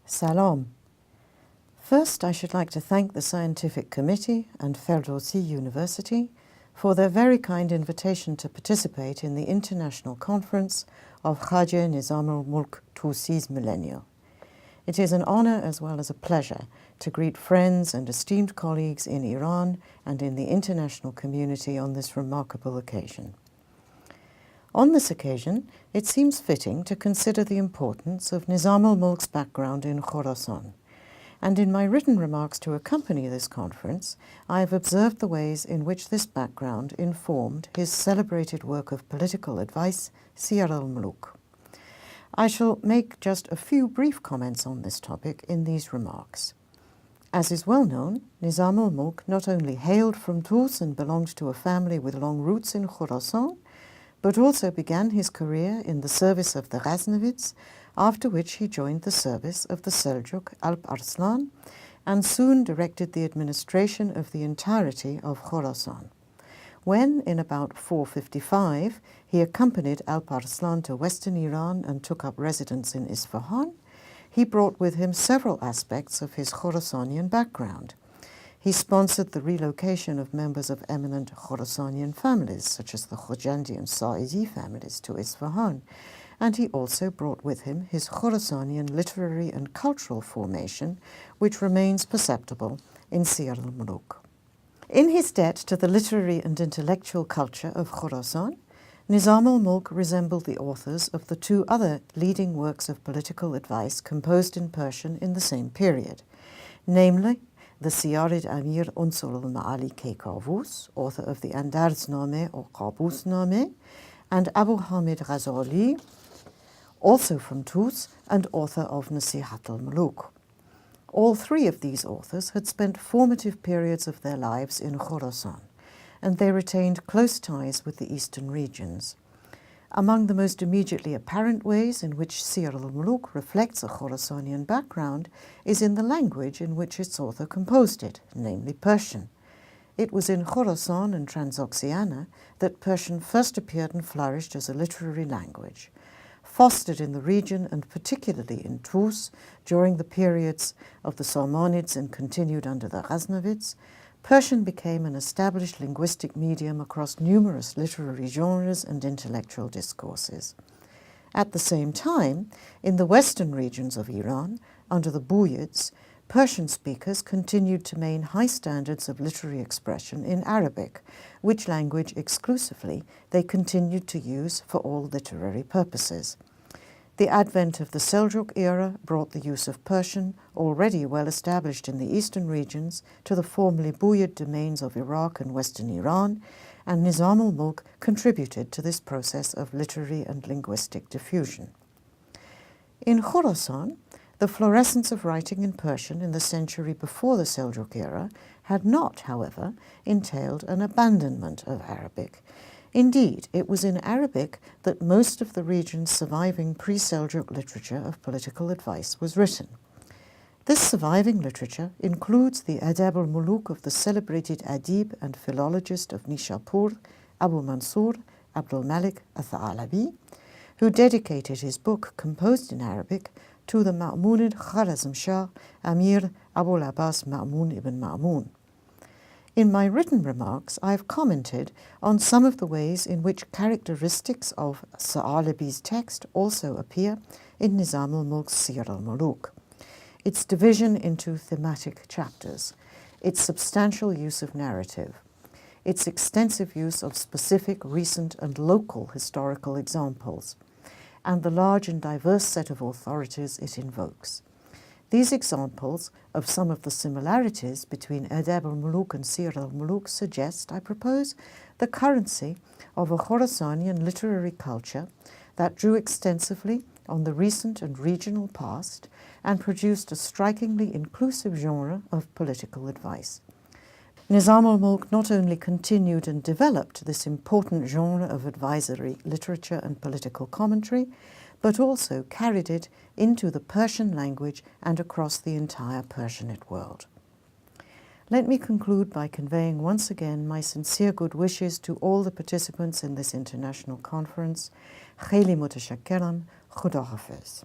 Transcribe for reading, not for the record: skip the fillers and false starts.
Salam. First, I should like to thank the Scientific Committee and Ferdousi University for their very kind invitation to participate in the international conference of Khwaje Nizam al-Mulk طوسی's millennial. It is an honor as well as a pleasure to greet friends and esteemed colleagues in Iran and in the international community on this remarkable occasion. On this occasion, it seems fitting to consider the importance of Nizam al-Mulk's background in Khorasan. And in my written remarks to accompany this conference, I have observed the ways in which this background informed his celebrated work of political advice, Siyar al-Muluk. I shall make just a few brief comments on this topic in these remarks. As is well known, Nizam al-Mulk not only hailed from طوس and belonged to a family with long roots in Khorasan, but also began his career in the service of the Ghaznavids, after which he joined the service of the Seljuk Alp Arslan and soon directed the administration of the entirety of Khorasan. When, in about 455, he accompanied Alp Arslan to western Iran and took up residence in Isfahan, he brought with him several aspects of his Khorasanian background. He sponsored the relocation of members of eminent Khorasanian families, such as the Khojandi and Sa'idi families, to Isfahan, and he also brought with him his Khorasanian literary and cultural formation, which remains perceptible in Siyar al-Muluk. In his debt to the literary and intellectual culture of Khorasan, Nizam al-Mulk resembled the authors of the two other leading works of political advice composed in Persian in the same period, namely the Siyarid Amir Unsur al-Ma'ali Keykavus, author of the Andarzname or Qabusname, and Abu Hamid Ghazali, also from طوس and author of Nasihat al-Muluk. All three of these authors had spent formative periods of their lives in Khorasan, and they retained close ties with the eastern regions. Among the most immediately apparent ways in which Siyar al-Muluk reflects a Khorasanian background is in the language in which its author composed it, namely Persian. It was in Khorasan and Transoxiana that Persian first appeared and flourished as a literary language. Fostered in the region and particularly in طوس during the periods of the Samanids and continued under the Ghaznavids, Persian became an established linguistic medium across numerous literary genres and intellectual discourses. At the same time, in the western regions of Iran, under the Buyids, Persian speakers continued to maintain high standards of literary expression in Arabic, which language exclusively they continued to use for all literary purposes. The advent of the Seljuk era brought the use of Persian, already well established in the eastern regions, to the formerly Buyid domains of Iraq and western Iran, and Nizam al-Mulk contributed to this process of literary and linguistic diffusion. In Khorasan, the florescence of writing in Persian in the century before the Seljuk era had not, however, entailed an abandonment of Arabic. Indeed, it was in Arabic that most of the region's surviving pre-Seljuk literature of political advice was written. This surviving literature includes the Adab al-Muluk of the celebrated adib and philologist of Nishapur, Abu Mansur Abdul-Malik al-Tha'alabi, who dedicated his book, composed in Arabic, to the Ma'munid Kharazm-Shah Amir Abul Abbas Ma'mun ibn Ma'mun. In my written remarks, I have commented on some of the ways in which characteristics of Tha'alabi's text also appear in Nizam al-Mulk's Siyar al-Muluk. Its division into thematic chapters, its substantial use of narrative, its extensive use of specific, recent, and local historical examples, and the large and diverse set of authorities it invokes. These examples of some of the similarities between Adab al-Muluk and Siyar al-Muluk suggest, I propose, the currency of a Khorasanian literary culture that drew extensively on the recent and regional past and produced a strikingly inclusive genre of political advice. Nizam al-Mulk not only continued and developed this important genre of advisory literature and political commentary, but also carried it into the Persian language and across the entire Persianate world. Let me conclude by conveying once again my sincere good wishes to all the participants in this international conference. Kheli mutashakkiran, Khuda Hafiz.